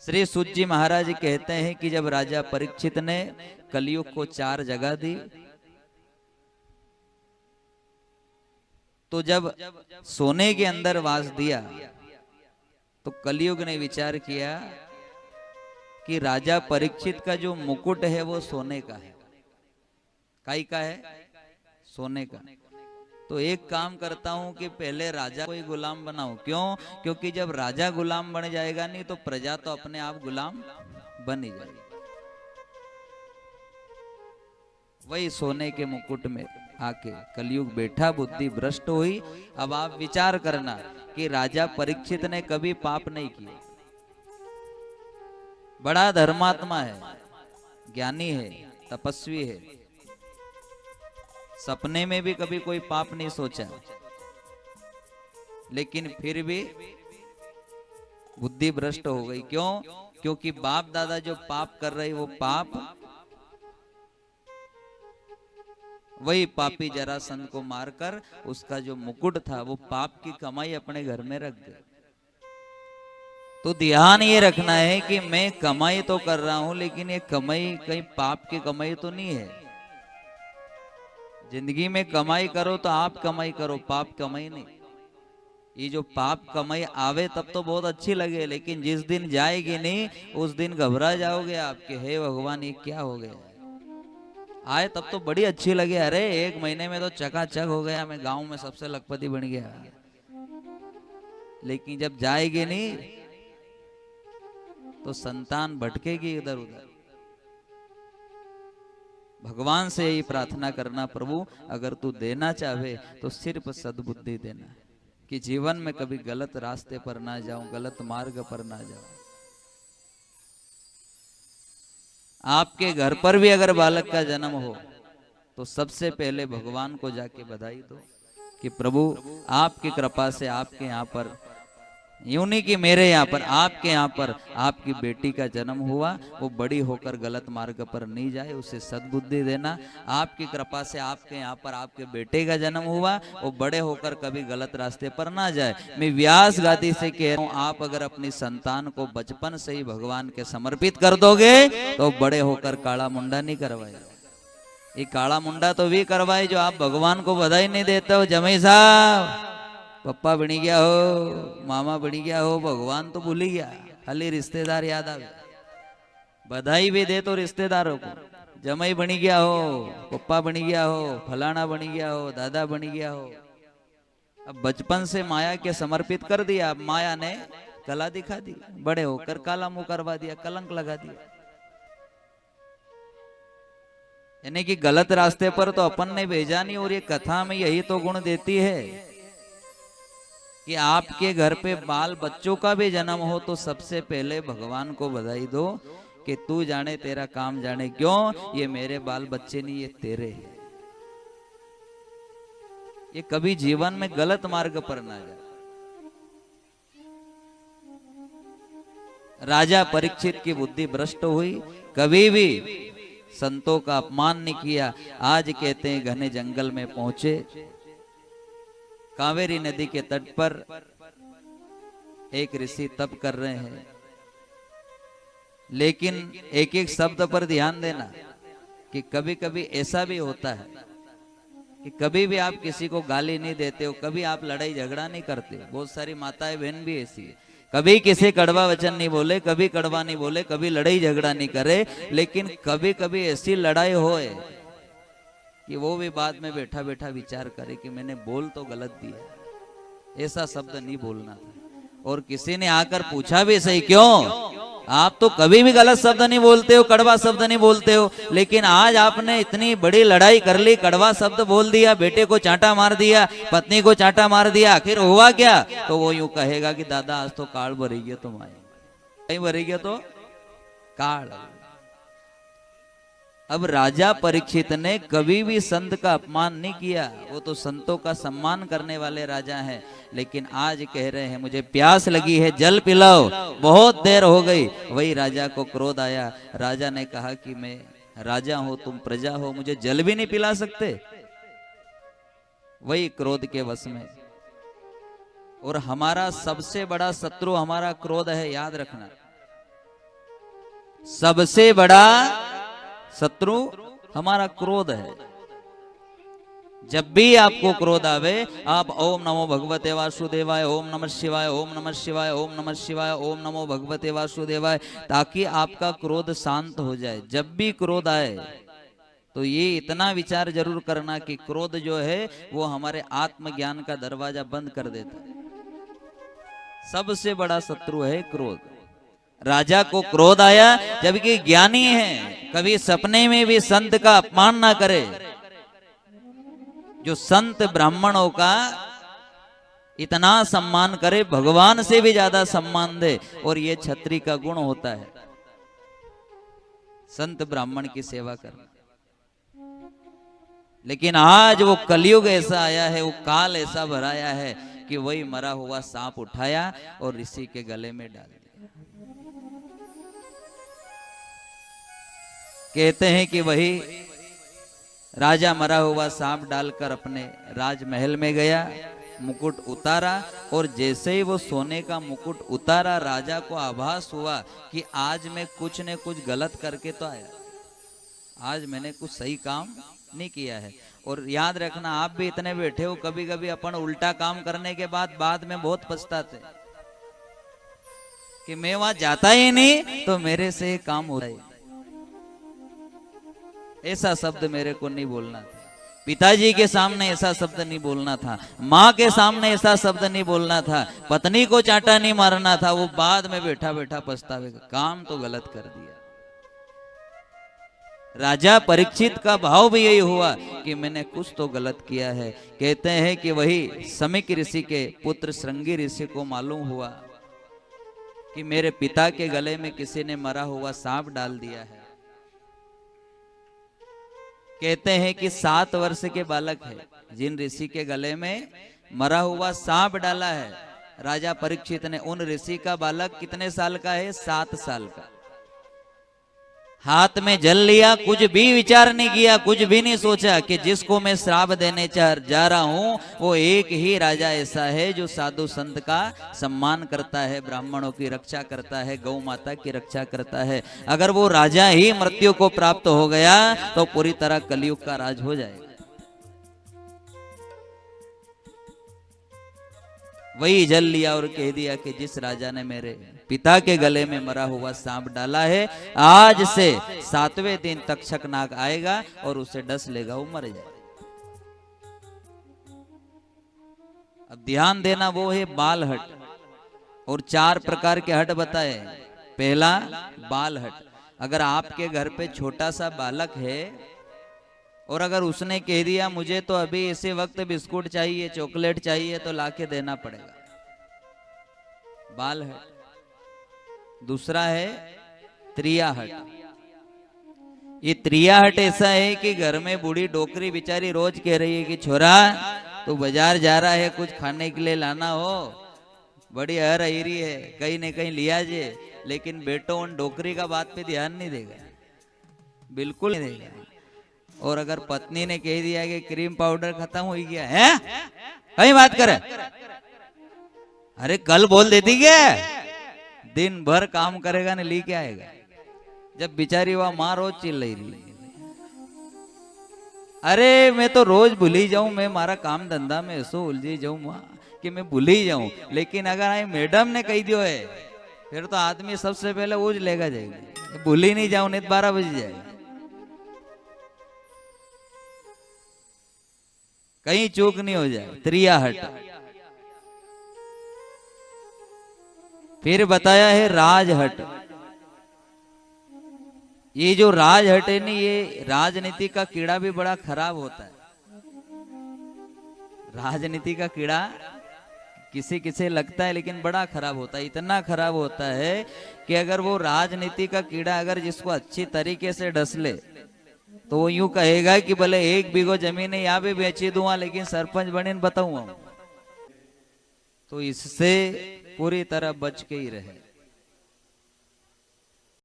श्री सूत जी महाराज कहते हैं कि जब राजा परीक्षित ने कलयुग को 4 जगह दी, तो जब सोने के अंदर वास दिया तो कलयुग ने विचार किया कि राजा परीक्षित का जो मुकुट है वो सोने का है। काई का है? सोने का। तो एक काम करता हूं कि पहले राजा को ही गुलाम बनाऊं। क्यों? क्योंकि जब राजा गुलाम बन जाएगा नहीं तो प्रजा तो अपने आप गुलाम बन ही जाएगी। वही सोने के मुकुट में आके कलयुग बैठा, बुद्धि भ्रष्ट हुई। अब आप विचार करना कि राजा परीक्षित ने कभी पाप नहीं किया, बड़ा धर्मात्मा है, ज्ञानी है, तपस्वी है, सपने में भी कभी कोई पाप नहीं सोचा, लेकिन फिर भी बुद्धि भ्रष्ट हो गई। क्यों? क्योंकि बाप दादा जो पाप कर रहे वो पाप वही पापी जरासंध को मारकर उसका जो मुकुट था वो पाप की कमाई अपने घर में रख गए। तो ध्यान ये रखना है कि मैं कमाई तो कर रहा हूं, लेकिन ये कमाई कहीं पाप की कमाई तो नहीं है। जिंदगी में कमाई करो तो आप कमाई करो, पाप कमाई नहीं। ये जो पाप कमाई आवे तब तो बहुत अच्छी लगे, लेकिन जिस दिन जाएगी नहीं उस दिन घबरा जाओगे आपके, हे भगवान ये क्या हो गया। आए तब तो बड़ी अच्छी लगे, अरे 1 महीने में तो चकाचक हो गया, मैं गांव में सबसे लखपति बन गया। लेकिन जब जाएगी नहीं तो संतान भटकेगी इधर उधर। भगवान से यही प्रार्थना करना, प्रभु अगर तू देना चाहे तो सिर्फ सद्बुद्धि देना, कि जीवन में कभी गलत रास्ते पर ना जाऊं, गलत मार्ग पर ना जाऊं। आपके घर पर भी अगर बालक का जन्म हो तो सबसे पहले भगवान को जाके बधाई दो कि प्रभु आपकी कृपा से आपके यहाँ पर, यूं नहीं कि मेरे यहाँ पर, आपके यहाँ पर आपकी बेटी का जन्म हुआ, वो बड़ी होकर गलत मार्ग पर नहीं जाए, उसे सद्बुद्धि देना। आपकी कृपा से आपके यहाँ पर आपके बेटे का जन्म हुआ, वो बड़े होकर कभी गलत रास्ते पर ना जाए। मैं व्यास गादी से कह रहा हूँ, आप अगर अपनी संतान को बचपन से ही भगवान के समर्पित कर दोगे तो बड़े होकर काला मुंडा नहीं करवाए। ये काला मुंडा तो भी करवाए जो आप भगवान को बधाई नहीं देते हो। जमाई साहब पप्पा बनी गया हो, मामा बनी गया हो, भगवान तो भूल ही गया, खाली रिश्तेदार याद आवे। बधाई भी दे तो रिश्तेदारों को, जमाई बनी गया हो, पप्पा बनी गया हो, फलाना बनी गया हो, दादा बनी गया हो। अब बचपन से माया के समर्पित कर दिया, अब माया ने कला दिखा दी, बड़े होकर काला मुंह करवा दिया, कलंक लगा दिया। यानी कि गलत रास्ते पर तो अपन ने भेजा नहीं। और ये कथा में यही तो गुण देती है कि आपके घर पे बाल बच्चों का भी जन्म हो तो सबसे पहले भगवान को बधाई दो कि तू जाने तेरा काम जाने। क्यों? ये मेरे बाल बच्चे नहीं, ये तेरे हैं। ये कभी जीवन में गलत मार्ग पर ना जाए। राजा परीक्षित की बुद्धि भ्रष्ट हुई, कभी भी संतों का अपमान नहीं किया। आज कहते हैं घने जंगल में पहुंचे, कावेरी नदी के तट पर एक ऋषि तप कर रहे हैं, लेकिन एक एक शब्द पर ध्यान देना कि कभी कभी ऐसा भी होता है कि कभी भी आप किसी को गाली नहीं देते हो, कभी आप लड़ाई झगड़ा नहीं करते। बहुत सारी माताएं बहन भी ऐसी है, कभी किसी कड़वा वचन नहीं बोले, कभी कड़वा नहीं बोले, कभी लड़ाई झगड़ा नहीं करे, लेकिन कभी कभी ऐसी लड़ाई होए कि वो भी बाद में बैठा बैठा विचार करे कि मैंने बोल तो गलत दिया, ऐसा शब्द नहीं बोलना था। और किसी ने आकर पूछा भी सही, क्यों आप तो कभी भी गलत शब्द नहीं बोलते हो, कड़वा शब्द नहीं बोलते हो, लेकिन आज आपने इतनी बड़ी लड़ाई कर ली, कड़वा शब्द बोल दिया, बेटे को चांटा मार दिया, पत्नी को चांटा मार दिया, आखिर हुआ क्या? तो वो यूं कहेगा कि दादा आज तो काल भरी गया, तुम्हारी कहीं भरी गया तो काल। अब राजा परीक्षित ने कभी भी संत का अपमान नहीं किया, वो तो संतों का सम्मान करने वाले राजा हैं। लेकिन आज कह रहे हैं मुझे प्यास लगी है, जल पिलाओ, बहुत देर हो गई। वही राजा को क्रोध आया। राजा ने कहा कि मैं राजा हूं, तुम प्रजा हो, मुझे जल भी नहीं पिला सकते। वही क्रोध के वश में। और हमारा सबसे बड़ा शत्रु हमारा क्रोध है, याद रखना। सबसे बड़ा शत्रु हमारा क्रोध है। जब भी आपको क्रोध आवे, आप ओम नमो भगवते वासुदेवाय, ओम नमः शिवाय, ओम नमः शिवाय, ओम नमः शिवाय, ओम नमो भगवते वासुदेवाय, ताकि आपका क्रोध शांत हो जाए। जब भी क्रोध आए तो ये इतना विचार जरूर करना कि क्रोध जो है वो हमारे आत्मज्ञान का दरवाजा बंद कर देता है। सबसे बड़ा शत्रु है क्रोध। राजा को क्रोध आया, जबकि ज्ञानी है, कभी सपने में भी संत का अपमान ना करे। जो संत ब्राह्मणों का इतना सम्मान करे, भगवान से भी ज्यादा सम्मान दे, और ये छत्री का गुण होता है, संत ब्राह्मण की सेवा करना। लेकिन आज वो कलयुग ऐसा आया है, वो काल ऐसा भराया है कि वही मरा हुआ सांप उठाया और ऋषि के गले में डाल दिया। कहते हैं कि वही राजा मरा हुआ सांप डालकर अपने राजमहल में गया, मुकुट उतारा, और जैसे ही वो सोने का मुकुट उतारा, राजा को आभास हुआ कि आज मैं कुछ न कुछ गलत करके तो आया, आज मैंने कुछ सही काम नहीं किया है। और याद रखना, आप भी इतने बैठे हो, कभी कभी अपन उल्टा काम करने के बाद में बहुत पछताते कि मैं वहां जाता ही नहीं तो मेरे से काम हो रहा है। ऐसा शब्द मेरे को नहीं बोलना था, पिताजी के सामने ऐसा शब्द नहीं बोलना था, माँ के सामने ऐसा शब्द नहीं बोलना था, पत्नी को चांटा नहीं मारना था। वो बाद में बैठा बैठा पछतावेगा, काम तो गलत कर दिया। राजा परीक्षित का भाव भी यही हुआ कि मैंने कुछ तो गलत किया है। कहते हैं कि वही समीक ऋषि के पुत्र श्रृंगी ऋषि को मालूम हुआ कि मेरे पिता के गले में किसी ने मरा हुआ सांप डाल दिया है। कहते हैं कि 7 वर्ष के बालक है, जिन ऋषि के गले में मरा हुआ सांप डाला है, राजा परीक्षित ने उन ऋषि का बालक कितने साल का है? 7 साल का। हाथ में जल लिया, कुछ भी विचार नहीं किया, कुछ भी नहीं सोचा कि जिसको मैं श्राप देने जा रहा हूं वो एक ही राजा ऐसा है जो साधु संत का सम्मान करता है, ब्राह्मणों की रक्षा करता है, गौ माता की रक्षा करता है। अगर वो राजा ही मृत्यु को प्राप्त हो गया तो पूरी तरह कलयुग का राज हो जाएगा। वही जल लिया और कह दिया कि जिस राजा ने मेरे पिता के गले में मरा हुआ सांप डाला है, आज से 7वें दिन तक्षक नाग आएगा और उसे डस लेगा, वो मर जाएगा। अब ध्यान देना, वो है बाल हट, और 4 प्रकार के हट बताए। पहला बाल हट, अगर आपके घर पे छोटा सा बालक है और अगर उसने कह दिया मुझे तो अभी इसी वक्त बिस्कुट चाहिए, चॉकलेट चाहिए, तो लाके देना पड़ेगा, बाल हट। दूसरा है त्रियाहट। ये त्रियाहट ऐसा है कि घर में बूढ़ी डोकरी बेचारी रोज कह रही है कि छोरा तू बाजार जा रहा है, कुछ खाने के लिए लाना हो, बड़ी हर अहिरी है, कहीं न कहीं लिया जे। लेकिन बेटो उन डोकरी का बात पे ध्यान नहीं देगा, बिल्कुल नहीं देगा। और अगर पत्नी ने कह दिया कि क्रीम पाउडर खत्म हो गया है, कहीं बात करे, अरे कल बोल देती क्या, दिन भर काम करेगा ने लेके आएगा। जब बेचारी वह माँ रोज चिल्ला रही, अरे मैं तो रोज भूल ही जाऊं, मैं मारा काम धंधा में ऐसो उलझी जाऊं माँ कि मैं भूल ही जाऊं। लेकिन अगर आई मैडम ने कही दियो है, फिर तो आदमी सबसे पहले उज लेगा जाएगा, भूल ही नहीं जाऊं, नहीं तो 12 बज जाएगा, कहीं चूक नहीं हो जाए। त्रियाहट। फिर बताया है राजहट। ये जो राजहट है ना, ये राजनीति का कीड़ा भी बड़ा खराब होता है। राजनीति का कीड़ा किसी किसी लगता है लेकिन बड़ा खराब होता है। इतना खराब होता है कि अगर वो राजनीति का कीड़ा अगर जिसको अच्छी तरीके से डस ले तो वो यूं कहेगा कि भले 1 बीघो जमीन है यहाँ पे बेची दूंगा, लेकिन सरपंच बने बताऊंगा। तो इससे पूरी तरह बच के ही रहे।